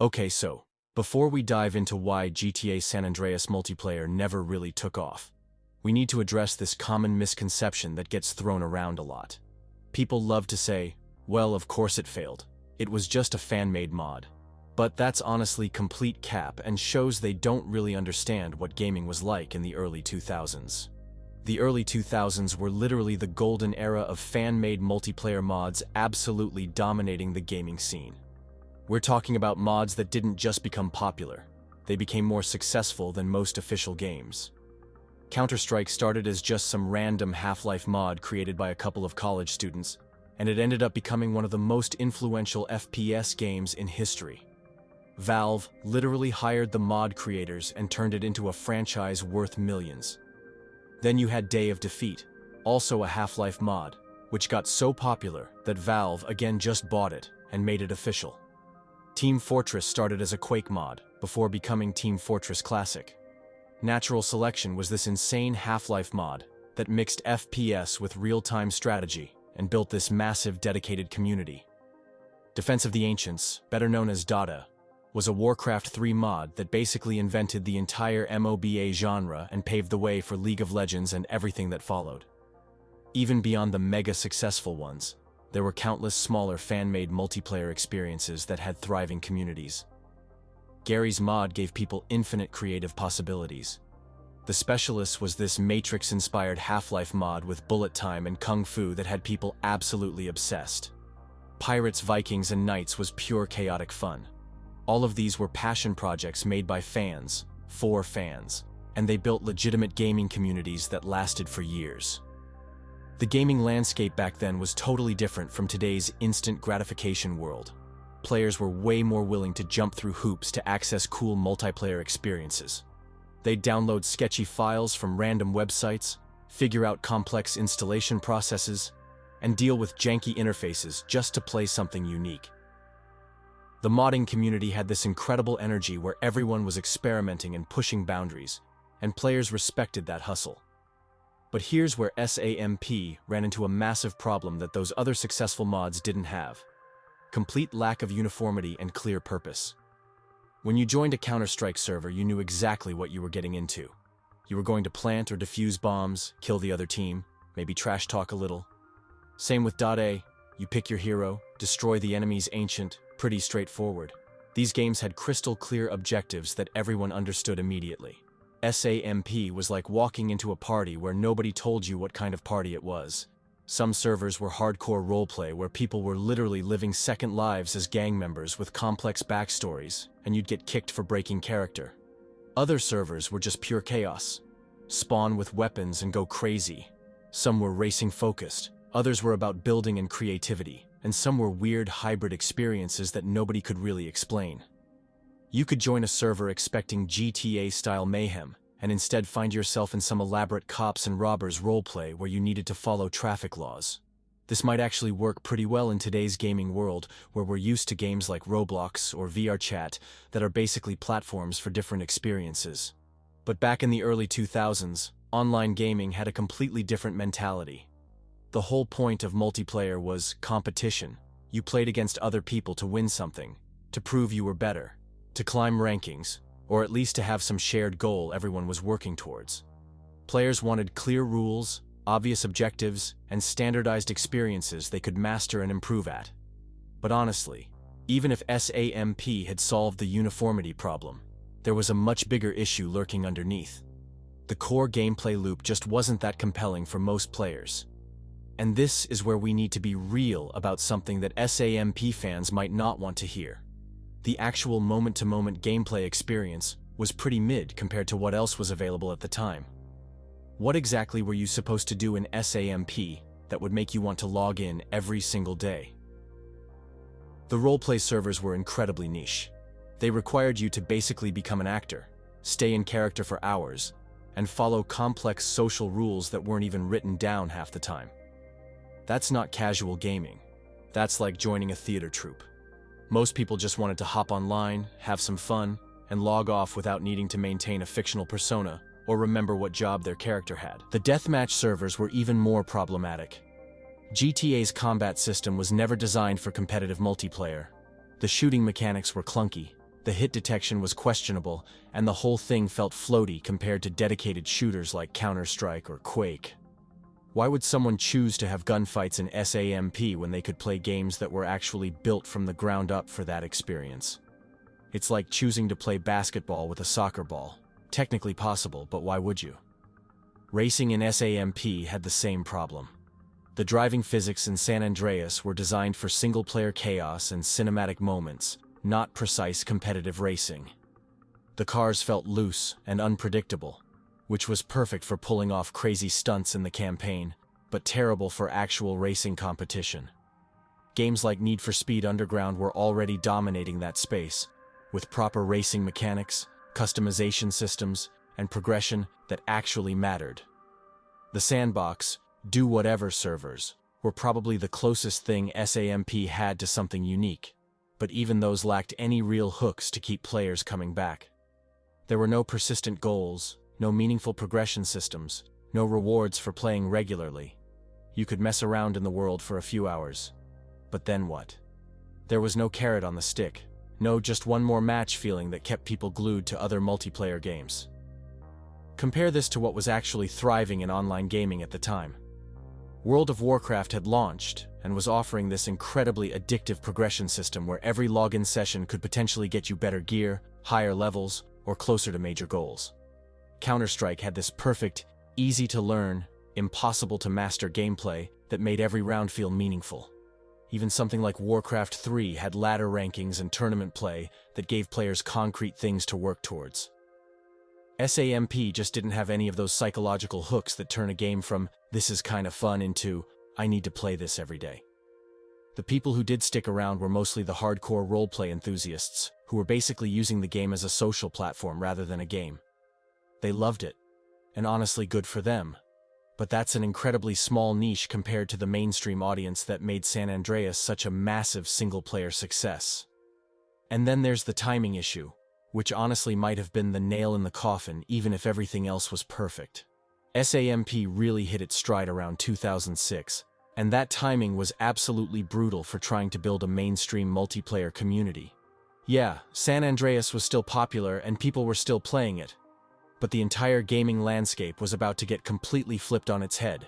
Okay, so, before we dive into why GTA San Andreas multiplayer never really took off, we need to address this common misconception that gets thrown around a lot. People love to say, well, of course it failed. It was just a fan-made mod. But that's honestly complete cap and shows they don't really understand what gaming was like in the early 2000s. The early 2000s were literally the golden era of fan-made multiplayer mods absolutely dominating the gaming scene. We're talking about mods that didn't just become popular, they became more successful than most official games. Counter-Strike started as just some random Half-Life mod created by a couple of college students, and it ended up becoming one of the most influential FPS games in history. Valve literally hired the mod creators and turned it into a franchise worth millions. Then you had Day of Defeat, also a Half-Life mod, which got so popular that Valve again just bought it and made it official. Team Fortress started as a Quake mod, before becoming Team Fortress Classic. Natural Selection was this insane Half-Life mod that mixed FPS with real-time strategy and built this massive dedicated community. Defense of the Ancients, better known as Dota, was a Warcraft 3 mod that basically invented the entire MOBA genre and paved the way for League of Legends and everything that followed. Even beyond the mega successful ones, there were countless smaller fan-made multiplayer experiences that had thriving communities. Gary's Mod gave people infinite creative possibilities. The Specialist was this Matrix-inspired Half-Life mod with bullet time and kung fu that had people absolutely obsessed. Pirates, Vikings, and Knights was pure chaotic fun. All of these were passion projects made by fans, for fans, and they built legitimate gaming communities that lasted for years. The gaming landscape back then was totally different from today's instant gratification world. Players were way more willing to jump through hoops to access cool multiplayer experiences. They'd download sketchy files from random websites, figure out complex installation processes, and deal with janky interfaces just to play something unique. The modding community had this incredible energy where everyone was experimenting and pushing boundaries, and players respected that hustle. But here's where SAMP ran into a massive problem that those other successful mods didn't have: complete lack of uniformity and clear purpose. When you joined a Counter-Strike server, you knew exactly what you were getting into. You were going to plant or defuse bombs, kill the other team, maybe trash talk a little. Same with .A, you pick your hero, destroy the enemy's ancient, pretty straightforward. These games had crystal clear objectives that everyone understood immediately. SAMP was like walking into a party where nobody told you what kind of party it was. Some servers were hardcore roleplay where people were literally living second lives as gang members with complex backstories, and you'd get kicked for breaking character. Other servers were just pure chaos. Spawn with weapons and go crazy. Some were racing focused, others were about building and creativity, and some were weird hybrid experiences that nobody could really explain. You could join a server expecting GTA-style mayhem, and instead find yourself in some elaborate cops and robbers roleplay where you needed to follow traffic laws. This might actually work pretty well in today's gaming world, where we're used to games like Roblox or VRChat that are basically platforms for different experiences. But back in the early 2000s, online gaming had a completely different mentality. The whole point of multiplayer was competition. You played against other people to win something, to prove you were better, to climb rankings, or at least to have some shared goal everyone was working towards. Players wanted clear rules, obvious objectives, and standardized experiences they could master and improve at. But honestly, even if SAMP had solved the uniformity problem, there was a much bigger issue lurking underneath. The core gameplay loop just wasn't that compelling for most players. And this is where we need to be real about something that SAMP fans might not want to hear. The actual moment-to-moment gameplay experience was pretty mid compared to what else was available at the time. What exactly were you supposed to do in SAMP that would make you want to log in every single day? The roleplay servers were incredibly niche. They required you to basically become an actor, stay in character for hours, and follow complex social rules that weren't even written down half the time. That's not casual gaming. That's like joining a theater troupe. Most people just wanted to hop online, have some fun, and log off without needing to maintain a fictional persona or remember what job their character had. The deathmatch servers were even more problematic. GTA's combat system was never designed for competitive multiplayer. The shooting mechanics were clunky, The hit detection was questionable, and the whole thing felt floaty compared to dedicated shooters like Counter-Strike or Quake. Why would someone choose to have gunfights in SAMP when they could play games that were actually built from the ground up for that experience? It's like choosing to play basketball with a soccer ball. Technically possible, but why would you? Racing in SAMP had the same problem. The driving physics in San Andreas were designed for single-player chaos and cinematic moments, not precise competitive racing. The cars felt loose and unpredictable, which was perfect for pulling off crazy stunts in the campaign, but terrible for actual racing competition. Games like Need for Speed Underground were already dominating that space, with proper racing mechanics, customization systems, and progression that actually mattered. The sandbox, do-whatever servers, were probably the closest thing SAMP had to something unique, but even those lacked any real hooks to keep players coming back. There were no persistent goals, no meaningful progression systems, no rewards for playing regularly. You could mess around in the world for a few hours. But then what? There was no carrot on the stick, no just one more match feeling that kept people glued to other multiplayer games. Compare this to what was actually thriving in online gaming at the time. World of Warcraft had launched and was offering this incredibly addictive progression system where every login session could potentially get you better gear, higher levels, or closer to major goals. Counter-Strike had this perfect, easy-to-learn, impossible-to-master gameplay that made every round feel meaningful. Even something like Warcraft 3 had ladder rankings and tournament play that gave players concrete things to work towards. SAMP just didn't have any of those psychological hooks that turn a game from, "this is kind of fun," into, "I need to play this every day." The people who did stick around were mostly the hardcore roleplay enthusiasts, who were basically using the game as a social platform rather than a game. They loved it, and honestly good for them. But that's an incredibly small niche compared to the mainstream audience that made San Andreas such a massive single-player success. And then there's the timing issue, which honestly might have been the nail in the coffin even if everything else was perfect. SAMP really hit its stride around 2006, and that timing was absolutely brutal for trying to build a mainstream multiplayer community. Yeah, San Andreas was still popular and people were still playing it, but the entire gaming landscape was about to get completely flipped on its head.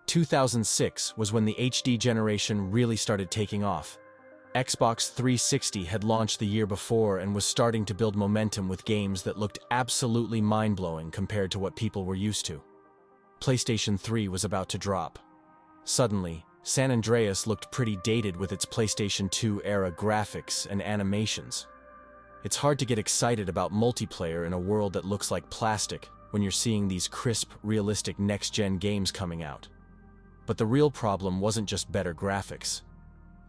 2006 was when the HD generation really started taking off. Xbox 360 had launched the year before and was starting to build momentum with games that looked absolutely mind-blowing compared to what people were used to. PlayStation 3 was about to drop. Suddenly, San Andreas looked pretty dated with its PlayStation 2-era graphics and animations. It's hard to get excited about multiplayer in a world that looks like plastic when you're seeing these crisp, realistic next-gen games coming out. But the real problem wasn't just better graphics.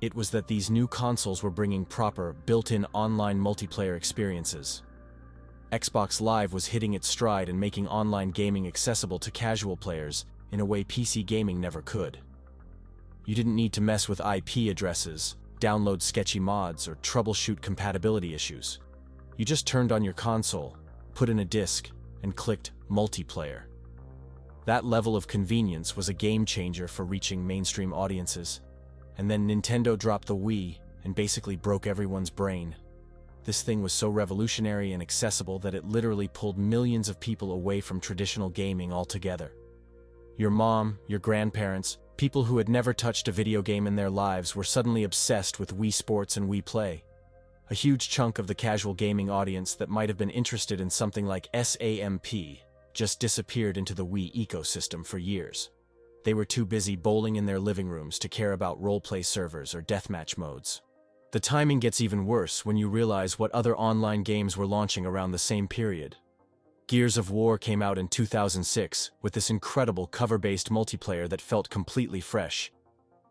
It was that these new consoles were bringing proper, built-in online multiplayer experiences. Xbox Live was hitting its stride and making online gaming accessible to casual players in a way PC gaming never could. You didn't need to mess with IP addresses, download sketchy mods, or troubleshoot compatibility issues. You just turned on your console, put in a disc, and clicked multiplayer. That level of convenience was a game changer for reaching mainstream audiences. And then Nintendo dropped the Wii and basically broke everyone's brain. This thing was so revolutionary and accessible that it literally pulled millions of people away from traditional gaming altogether. Your mom, your grandparents, people who had never touched a video game in their lives were suddenly obsessed with Wii Sports and Wii Play. A huge chunk of the casual gaming audience that might have been interested in something like SAMP just disappeared into the Wii ecosystem for years. They were too busy bowling in their living rooms to care about roleplay servers or deathmatch modes. The timing gets even worse when you realize what other online games were launching around the same period. Gears of War came out in 2006 with this incredible cover-based multiplayer that felt completely fresh.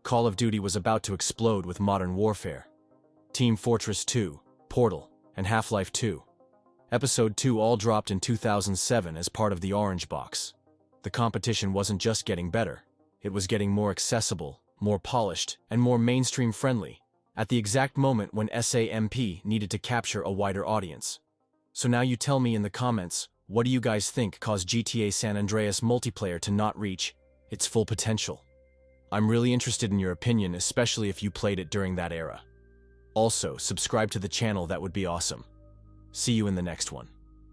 Call of Duty was about to explode with Modern Warfare. Team Fortress 2, Portal, and Half-Life 2. Episode 2 all dropped in 2007 as part of the Orange Box. The competition wasn't just getting better, it was getting more accessible, more polished, and more mainstream-friendly, at the exact moment when SAMP needed to capture a wider audience. So now you tell me in the comments, what do you guys think caused GTA San Andreas multiplayer to not reach its full potential? I'm really interested in your opinion, especially if you played it during that era. Also, subscribe to the channel, that would be awesome. See you in the next one.